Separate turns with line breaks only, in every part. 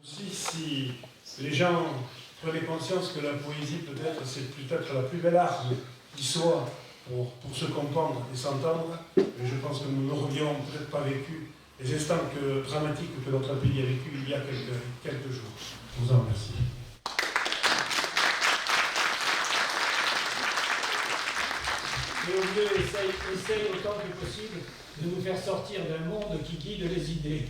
Aussi, si les gens prenaient conscience que la poésie, peut-être, c'est peut-être la plus belle arme qui soit pour se comprendre et s'entendre, je pense que nous n'aurions peut-être pas vécu les instants dramatiques que notre pays a vécu il y a quelques jours. Je vous en remercie.
Léo Vieux essaye autant que possible de nous faire sortir d'un monde qui guide les idées.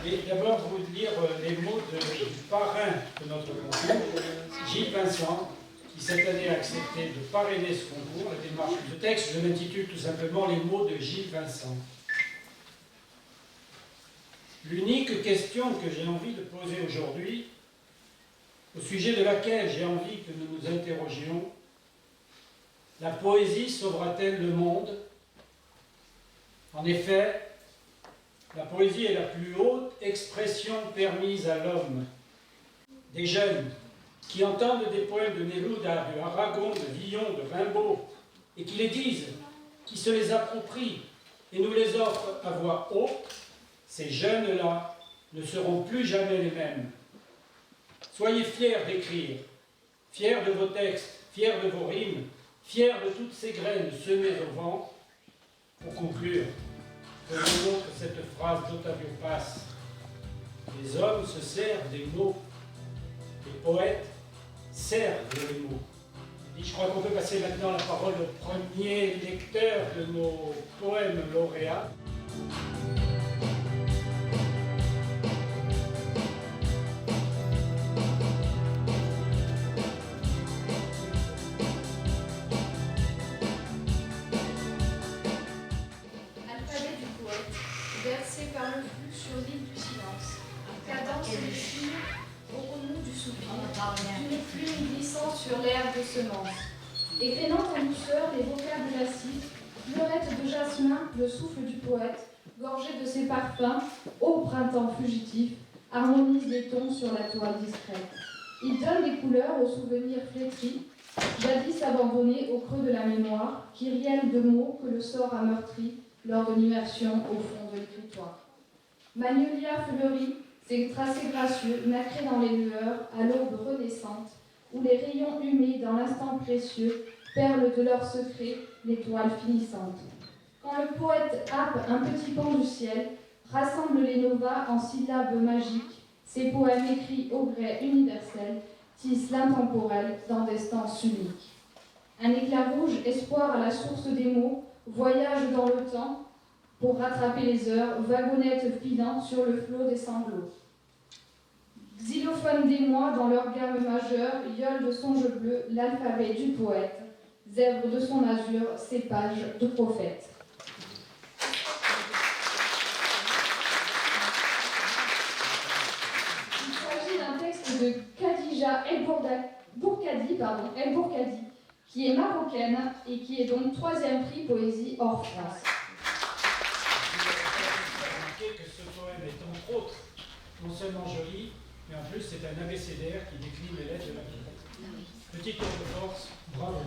Et d'abord, vous lire les mots du parrain de notre concours, Gilles Vincent, qui cette année a accepté de parrainer ce concours. La démarche de texte, je l'intitule tout simplement Les mots de Gilles Vincent. L'unique question que j'ai envie de poser aujourd'hui, au sujet de laquelle j'ai envie que nous nous interrogions, la poésie sauvera-t-elle le monde? En effet, la poésie est la plus haute expression permise à l'homme. Des jeunes qui entendent des poèmes de Neruda, de Aragon, de Villon, de Rimbaud, et qui les disent, qui se les approprient et nous les offrent à voix haute, ces jeunes-là ne seront plus jamais les mêmes. Soyez fiers d'écrire, fiers de vos textes, fiers de vos rimes, fiers de toutes ces graines semées au vent. Pour conclure, je vous montre cette phrase d'Ottavio Paz. Les hommes se servent des mots, les poètes servent les mots. Et je crois qu'on peut passer maintenant la parole au premier lecteur de nos poèmes lauréats.
Versé par le flux sur l'île du silence, cadence les filles au remous du soupir, d'une plume glissant sur l'herbe de semence, égrénant en douceur les vocables lascifs, fleurette de jasmin, le souffle du poète, gorgé de ses parfums, ô printemps fugitif, harmonise les tons sur la toile discrète. Il donne des couleurs aux souvenirs flétris, jadis abandonnés au creux de la mémoire, kyrielle de mots que le sort a meurtris lors de l'immersion au fond de l'écritoire. Magnolia fleurit, ses tracés gracieux, nacrés dans les lueurs, à l'aube renaissante, où les rayons humés dans l'instant précieux perlent de leurs secrets l'étoile finissante. Quand le poète happe un petit pan du ciel, rassemble les novas en syllabes magiques, ses poèmes écrits au gré universel tissent l'intemporel dans des stances uniques. Un éclat rouge, espoir à la source des mots, voyage dans le temps pour rattraper les heures, wagonnette filant sur le flot des sanglots. Xylophone d'émoi dans leur gamme majeure, viole de songe bleu l'alphabet du poète, zèbre de son azur, ses pages de prophète. Il s'agit d'un texte de Khadija El-Bourkadi, qui est marocaine et qui est donc 3e prix poésie hors France.
Vous avez remarqué que ce poème est entre autres non seulement joli, mais en plus c'est un abécédaire qui décline les lettres de la vie. Petit tour de force, bravo.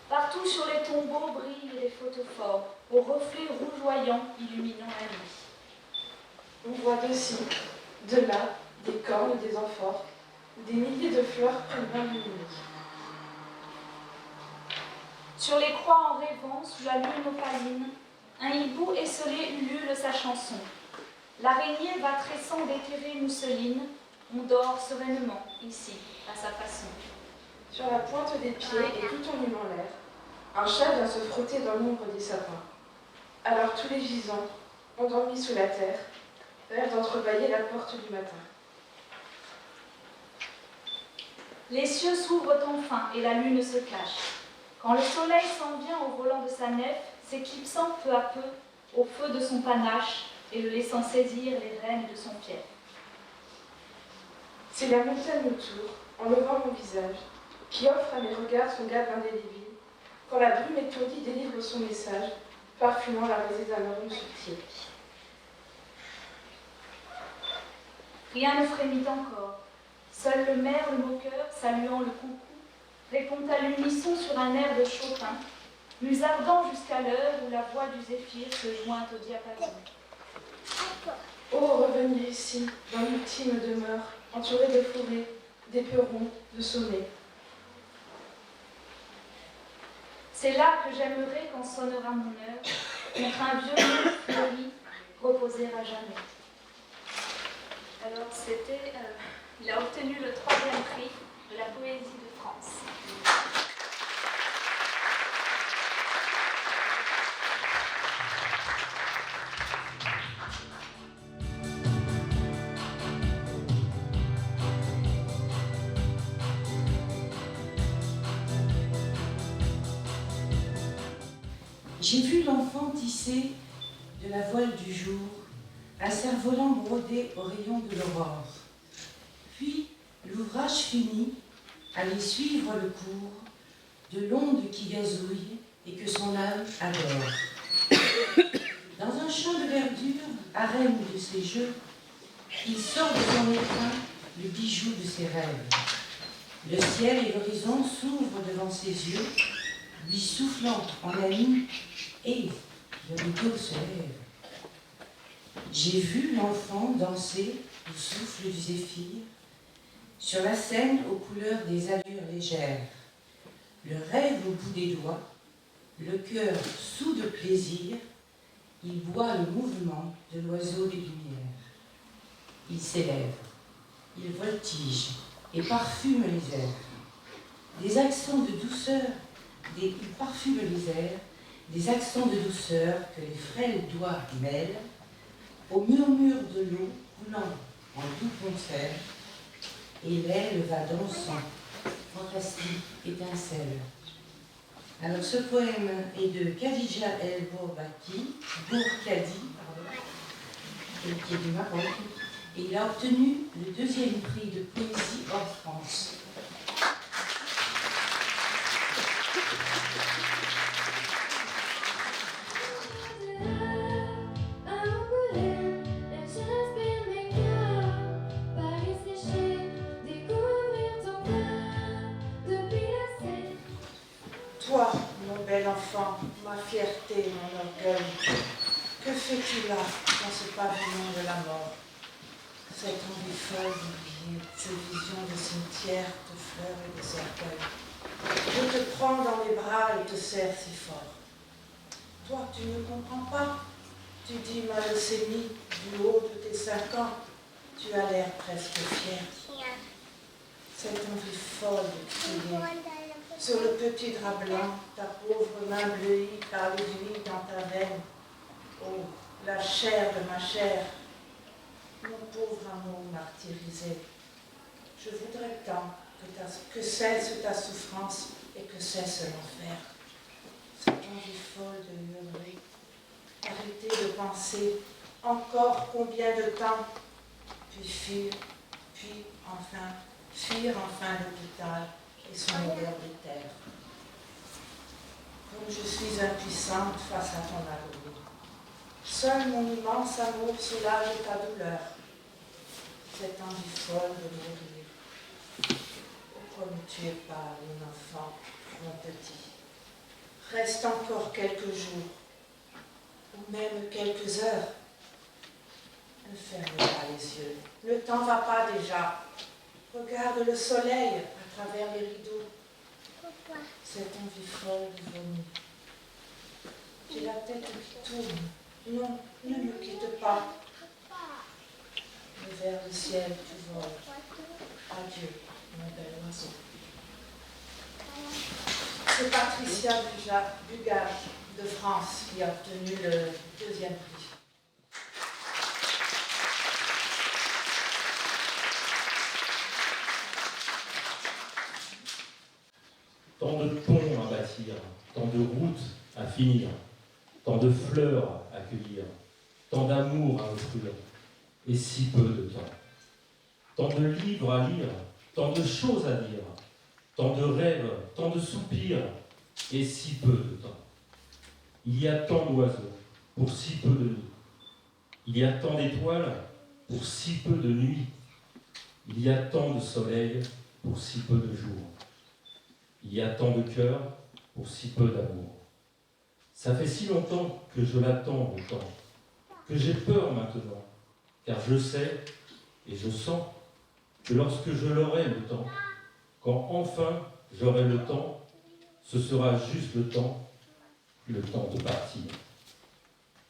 Partout sur les tombeaux brillent les photophores, aux reflets rougeoyants illuminant la nuit.
On voit de-ci, de là, des cornes, des amphores, des milliers de fleurs pleines lumineuses.
Sur les croix en rêvant, sous la lune opaline, un hibou esselé ulule sa chanson. L'araignée va tressant d'éthérées mousselines, on dort sereinement, ici, à sa façon.
Sur la pointe des pieds et tout en humant l'air, un chat vient se frotter dans l'ombre des sapins. Alors tous les gisants, endormis sous la terre, rêvent d'entrebâiller la porte du matin.
Les cieux s'ouvrent enfin et la lune se cache. Quand le soleil s'en vient au volant de sa nef, s'éclipsant peu à peu au feu de son panache, et le laissant saisir les rênes de son pied.
C'est la montagne autour, en levant mon visage, qui offre à mes regards son garde indélébile, quand la brume étourdie délivre son message, parfumant la rosée d'un arôme subtil.
Rien ne frémit encore. Seul le merle moqueur, saluant le coucou, répond à l'unisson sur un air de Chopin, musardant jusqu'à l'heure où la voix du zéphyr se joint au diapason.
Oh, revenir ici, dans l'ultime demeure, entourée de forêts, d'éperons, de sommets.
C'est là que j'aimerais quand sonnera mon heure, contre un vieux mur fleuri, reposer à jamais. Alors il a obtenu le 3e prix de la poésie de France.
J'ai vu l'enfant tisser de la voile du jour un cerf-volant brodé au rayon de l'aurore. Puis, l'ouvrage fini, aller suivre le cours de l'onde qui gazouille et que son âme adore. Dans un champ de verdure, arène de ses jeux, il sort de son écrin le bijou de ses rêves. Le ciel et l'horizon s'ouvrent devant ses yeux, lui soufflant en ami, et le rideau se lève. J'ai vu l'enfant danser au souffle du zéphyr, sur la scène aux couleurs des allures légères, le rêve au bout des doigts, le cœur soûl de plaisir, il boit le mouvement de l'oiseau des lumières. Il s'élève, il voltige et parfume les airs. Des accents de douceur, il parfume les airs, des accents de douceur que les frêles doigts mêlent au murmure de l'eau coulant en doux concert, et l'aile va dansant, fantastique étincelle. Alors ce poème est de Khadija El Bourkadi, qui est du Maroc, et il a obtenu le 2e prix de poésie hors France.
Toi, mon bel enfant, ma fierté, mon orgueil, que fais-tu là, dans ce pavillon de la mort? Cette envie folle d'oublier, ces visions de cimetière, de fleurs et de cercueils. Je te prends dans mes bras et te serre si fort. Toi, tu ne comprends pas. Tu dis ma leucémie du haut de tes 5 ans. Tu as l'air presque fier. Cette envie folle de crier. Sur le petit drap blanc, ta pauvre main bleuie par l'aiguille dans ta veine. Oh, la chair de ma chair, mon pauvre amour martyrisé. Je voudrais tant que cesse ta souffrance et que cesse l'enfer. Cette envie folle de hurler, arrêter de penser encore combien de temps, puis fuir enfin l'hôpital et son odeur de terre. Comme je suis impuissante face à ton agonie, seul mon immense amour soulage ta douleur. Cette envie folle de mourir. Pourquoi ne tuez pas mon enfant, mon petit? Reste encore quelques jours, ou même quelques heures. Ne ferme pas les yeux, ne t'en va pas déjà. Regarde le soleil à travers les rideaux. Cette envie folle de vomir. J'ai la tête qui tourne. Non, ne me quitte pas. Vers le ciel tu voles. Adieu, mon bel oiseau. C'est Patricia Bugard de France qui a obtenu le 2e prix.
Tant de ponts à bâtir, tant de routes à finir, tant de fleurs à cueillir, tant d'amour à offrir, et si peu de temps. Tant de livres à lire, tant de choses à dire, tant de rêves, tant de soupirs, et si peu de temps. Il y a tant d'oiseaux pour si peu de nids. Il y a tant d'étoiles pour si peu de nuits. Il y a tant de soleil pour si peu de jours. Il y a tant de cœurs pour si peu d'amour. Ça fait si longtemps que je l'attends le temps, que j'ai peur maintenant, car je sais et je sens que lorsque je l'aurai le temps, quand enfin j'aurai le temps, ce sera juste le temps de partir.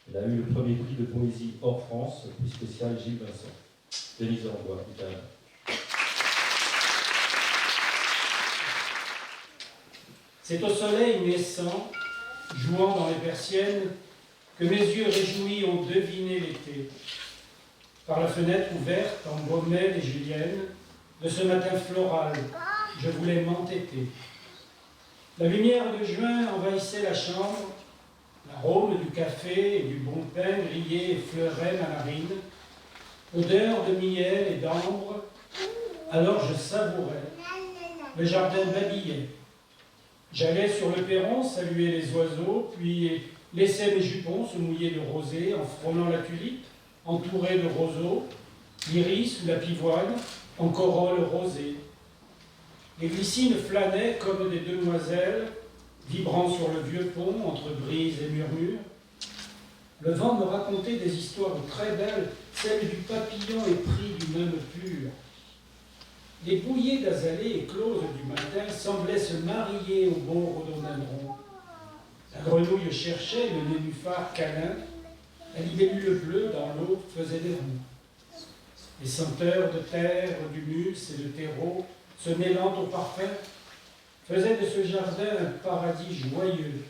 Elle a eu le premier prix de poésie hors France, le prix spécial Gilles Vincent. Denise Envoy, Italie.
C'est au soleil naissant, jouant dans les persiennes, que mes yeux réjouis ont deviné l'été. Par la fenêtre ouverte, embaumait les juliennes, de ce matin floral, je voulais m'entêter. La lumière de juin envahissait la chambre, l'arôme du café et du bon pain grillé effleurait ma narine, odeur de miel et d'ambre, alors je savourais. Le jardin m'habillait. J'allais sur le perron saluer les oiseaux, puis laissais mes jupons se mouiller de rosée en frôlant la tulipe, entourée de roseaux, l'iris ou la pivoine, en corolle rosée. Les glycines flânaient comme des demoiselles, vibrant sur le vieux pont entre brise et murmure. Le vent me racontait des histoires très belles, celles du papillon épris du même pur. Les bouillées d'azalées écloses du matin semblaient se marier au beau rhododendron. La grenouille cherchait le nénuphar câlin, la libellule bleue dans l'eau faisait des ronds. Les senteurs de terre, d'humus et de terreau, se mêlant au parfum, faisaient de ce jardin un paradis joyeux,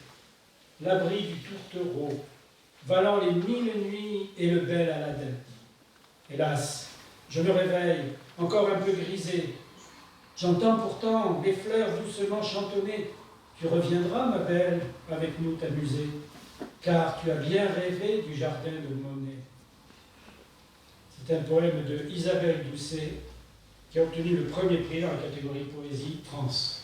l'abri du tourtereau, valant les 1000 nuits et le bel Aladin. Hélas, je me réveille, encore un peu grisé. J'entends pourtant les fleurs doucement chantonner. Tu reviendras, ma belle, avec nous t'amuser, car tu as bien rêvé du jardin de Monet. C'est un poème de Isabelle Doucet, qui a obtenu le premier prix dans la catégorie Poésie France.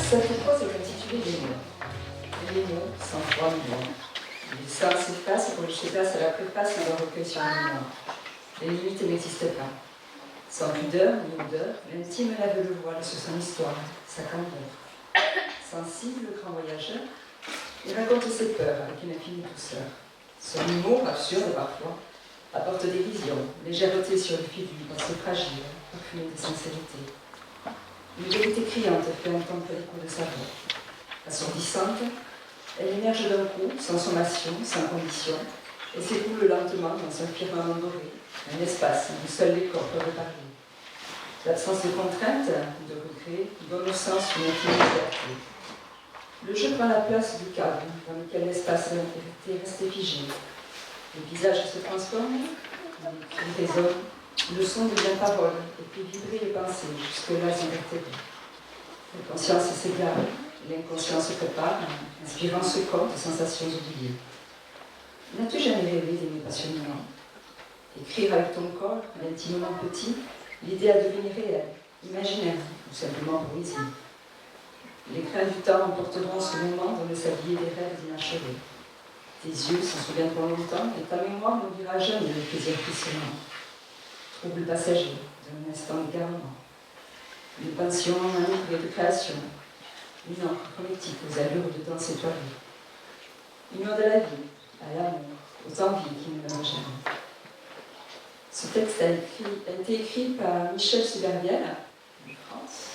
Cette prose est intitulée Les mots. Les mots, sans foi ni loi. Les sens s'effacent pour laisser place à la préface d'un recueil sur le mémoire. Les limites n'existent pas. Sans pudeur ni odeur, l'intime lève le voile sur son histoire, sa candeur. Sensible, grand voyageur, il raconte ses peurs avec une infinie douceur. Son humour, absurde parfois, apporte des visions, légèreté sur le fil d'une pensée fragile, parfumée de sincérité. Une vérité criante fait entendre l'écho de sa voix. Assourdissante, elle émerge d'un coup, sans sommation, sans condition, et s'écoule lentement dans un firmament doré, un espace où seuls les corps peuvent parler. L'absence de contrainte, de regret, donne au sens une infinie liberté. Le jeu prend la place du cadre dans lequel l'espace est resté figé. Le visage se transforme, les cris résonnent, le son devient parole et puis vibrer les pensées jusque-là invertébrées. La conscience s'égare, l'inconscient se prépare, inspirant ce corps de sensations oubliées. N'as-tu jamais rêvé d'aimer passionnément? Écrire avec ton corps, l'intimement petit, l'idée à devenir réelle, imaginaire ou simplement poésie. Les crins du temps emporteront ce moment dans le sablier des rêves inachevés. Tes yeux s'en souviendront longtemps et ta mémoire n'oubliera jamais le plaisir frissonnant. Trouble passager d'un instant d'égarement. Une pension enivrée de création. Une encre poétique aux allures de danse étoilée. Une ode à la vie, à l'amour, aux envies qui ne meurent jamais. Ce texte a été écrit par Michel Suberviel, de France,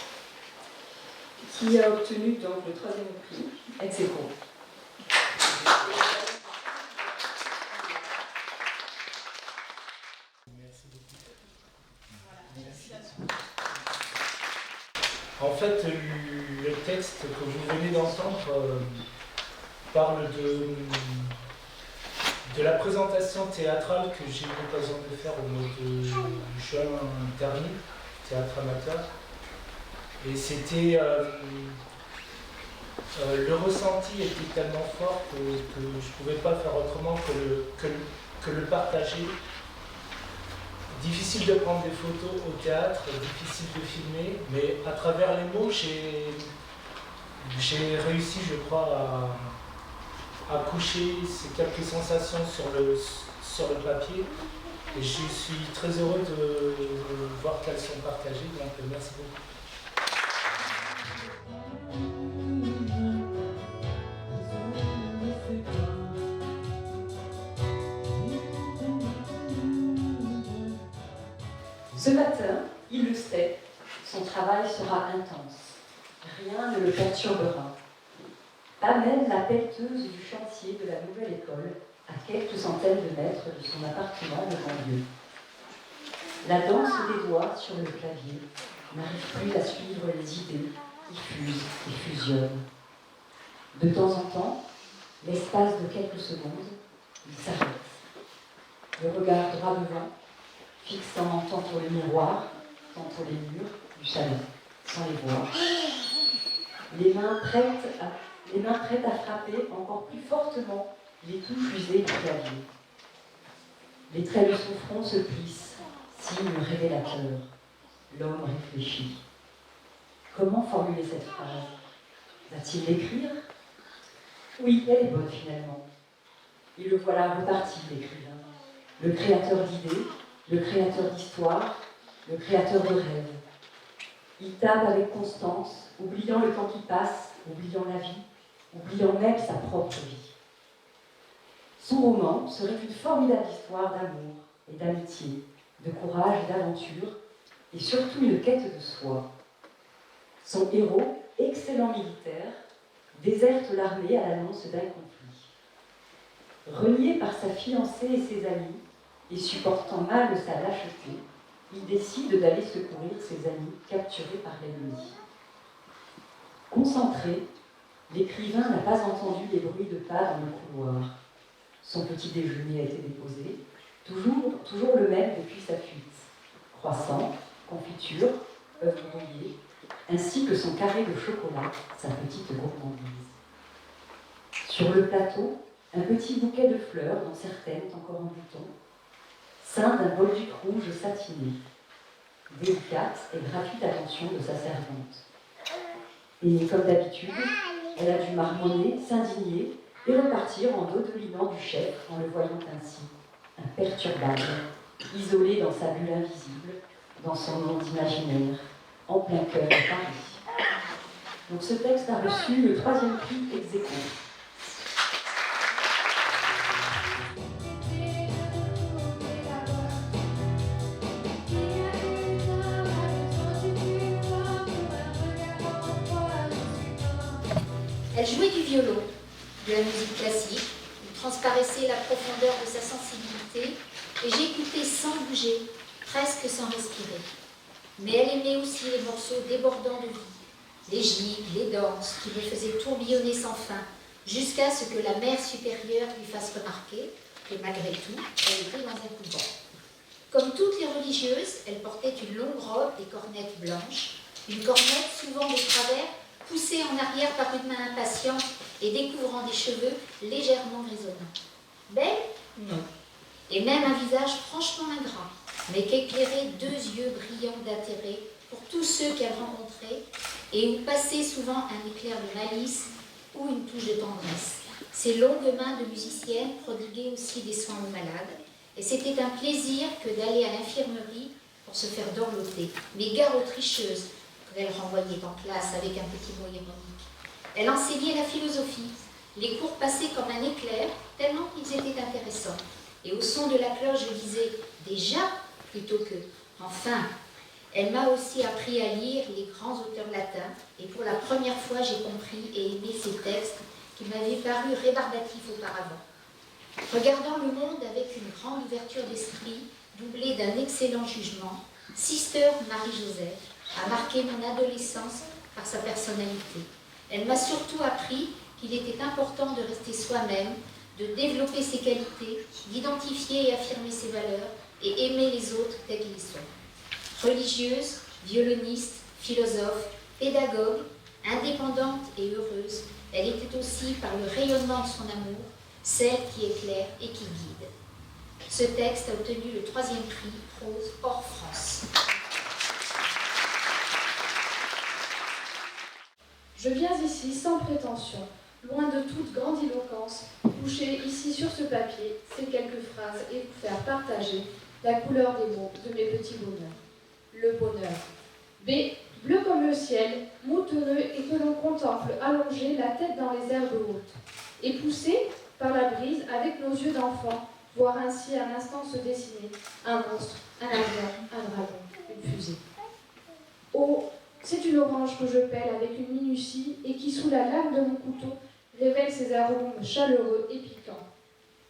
qui a obtenu donc le 3e prix, ex aequo.
En fait, le texte que vous venez d'entendre parle de la présentation théâtrale que j'ai eu l'occasion de faire au mois de juin dernier, théâtre amateur. Et c'était... le ressenti était tellement fort que je ne pouvais pas faire autrement que le partager. Difficile de prendre des photos au théâtre, difficile de filmer, mais à travers les mots, j'ai réussi, je crois, à coucher ces quelques sensations sur le papier. Et je suis très heureux de voir qu'elles sont partagées, donc merci beaucoup.
Ce matin, il le sait, son travail sera intense. Rien ne le perturbera. Pas même la pelleteuse du chantier de la nouvelle école, à quelques centaines de mètres de son appartement de banlieue. La danse des doigts sur le clavier n'arrive plus à suivre les idées qui fusent et fusionnent. De temps en temps, l'espace de quelques secondes, il s'arrête. Le regard droit devant, fixant tantôt le miroir, tantôt les murs du salon, sans les voir. Les mains prêtes à frapper encore plus fortement les touches usées du clavier. Les traits de son front se plissent, signe révélateur. L'homme réfléchit. Comment formuler cette phrase? Va-t-il l'écrire? Oui, elle est bonne finalement. Et le voilà reparti, l'écrivain. Le créateur d'idées, le créateur d'histoire, le créateur de rêves. Il tape avec constance, oubliant le temps qui passe, oubliant la vie, oubliant même sa propre vie. Son roman serait une formidable histoire d'amour et d'amitié, de courage et d'aventure, et surtout une quête de soi. Son héros, excellent militaire, déserte l'armée à l'annonce d'un conflit. Renié par sa fiancée et ses amis, et supportant mal sa lâcheté, il décide d'aller secourir ses amis capturés par l'ennemi. Concentré, l'écrivain n'a pas entendu les bruits de pas dans le couloir. Son petit déjeuner a été déposé, toujours le même depuis sa fuite. Croissant, confiture, œufs brouillés, ainsi que son carré de chocolat, sa petite gourmandise. Sur le plateau, un petit bouquet de fleurs, dont certaines encore en bouton, ceint d'un bolduc rouge satiné. Délicate et gratuite attention de sa servante. Et comme d'habitude, elle a dû marmonner, s'indigner et repartir en dodelinant du chef en le voyant ainsi, imperturbable, isolé dans sa bulle invisible, dans son monde imaginaire, en plein cœur de Paris. Donc ce texte a reçu le 3e prix ex aequo.
Elle jouait du violon, de la musique classique, où transparaissait la profondeur de sa sensibilité, et j'écoutais sans bouger, presque sans respirer. Mais elle aimait aussi les morceaux débordants de vie, les gigues, les danses, qui me faisaient tourbillonner sans fin, jusqu'à ce que la mère supérieure lui fasse remarquer que malgré tout, elle était dans un couvent. Comme toutes les religieuses, elle portait une longue robe et cornettes blanches, une cornette souvent de travers, poussée en arrière par une main impatiente et découvrant des cheveux légèrement grisonnants. Belle? Non. Et même un visage franchement ingrat, mais qu'éclairaient 2 yeux brillants d'intérêt pour tous ceux qu'elle rencontrait et où passait souvent un éclair de malice ou une touche de tendresse. Ses longues mains de musicienne prodiguaient aussi des soins aux malades, et c'était un plaisir que d'aller à l'infirmerie pour se faire dorloter, mais gare aux tricheuses, qu'elle renvoyait en classe avec un petit mot ironique. Elle enseignait la philosophie. Les cours passaient comme un éclair, tellement qu'ils étaient intéressants. Et au son de la cloche, je disais « déjà » plutôt que « enfin ». Elle m'a aussi appris à lire les grands auteurs latins, et pour la première fois, j'ai compris et aimé ces textes qui m'avaient paru rébarbatifs auparavant. Regardant le monde avec une grande ouverture d'esprit, doublée d'un excellent jugement, Sister Marie-Joseph a marqué mon adolescence par sa personnalité. Elle m'a surtout appris qu'il était important de rester soi-même, de développer ses qualités, d'identifier et affirmer ses valeurs et aimer les autres tels qu'ils sont. Religieuse, violoniste, philosophe, pédagogue, indépendante et heureuse, elle était aussi, par le rayonnement de son amour, celle qui éclaire et qui guide. Ce texte a obtenu le 3e prix Prose hors France.
Je viens ici sans prétention, loin de toute grandiloquence, coucher ici sur ce papier ces quelques phrases et vous faire partager la couleur des mots de mes petits bonheurs. Le bonheur. B, bleu comme le ciel, moutonneux et que l'on contemple allongé la tête dans les herbes hautes, et poussé par la brise avec nos yeux d'enfant, voir ainsi un instant se dessiner un monstre, un avion, un dragon, une fusée. Oh, c'est une orange que je pèle avec une minutie et qui, sous la lame de mon couteau, révèle ses arômes chaleureux et piquants.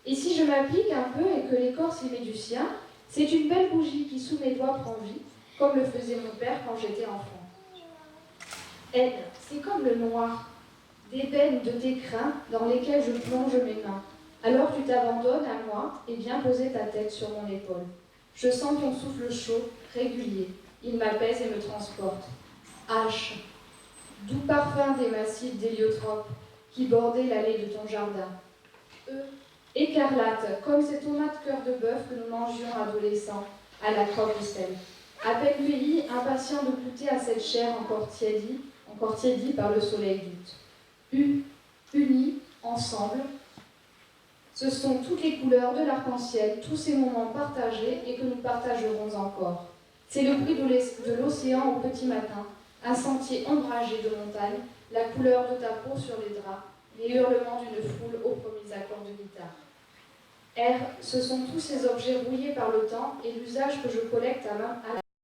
Et si je m'applique un peu et que l'écorce y met du sien, c'est une belle bougie qui, sous mes doigts, prend vie, comme le faisait mon père quand j'étais enfant. N, c'est comme le noir, d'ébène de tes crins dans lesquels je plonge mes mains. Alors tu t'abandonnes à moi et viens poser ta tête sur mon épaule. Je sens ton souffle chaud, régulier. Il m'apaise et me transporte. H, doux parfum des massifs d'héliotropes qui bordaient l'allée de ton jardin. E, écarlate, comme ces tomates cœur de bœuf que nous mangions adolescents à la croque de sel. À peine cueilli, impatient de goûter à cette chair encore tiédie par le soleil d'août. U, unis, ensemble, ce sont toutes les couleurs de l'arc-en-ciel, tous ces moments partagés et que nous partagerons encore. C'est le bruit de l'océan au petit matin, un sentier ombragé de montagne, la couleur de ta peau sur les draps, les hurlements d'une foule aux premiers accords de guitare. R, ce sont tous ces objets rouillés par le temps et l'usage que je collecte à main à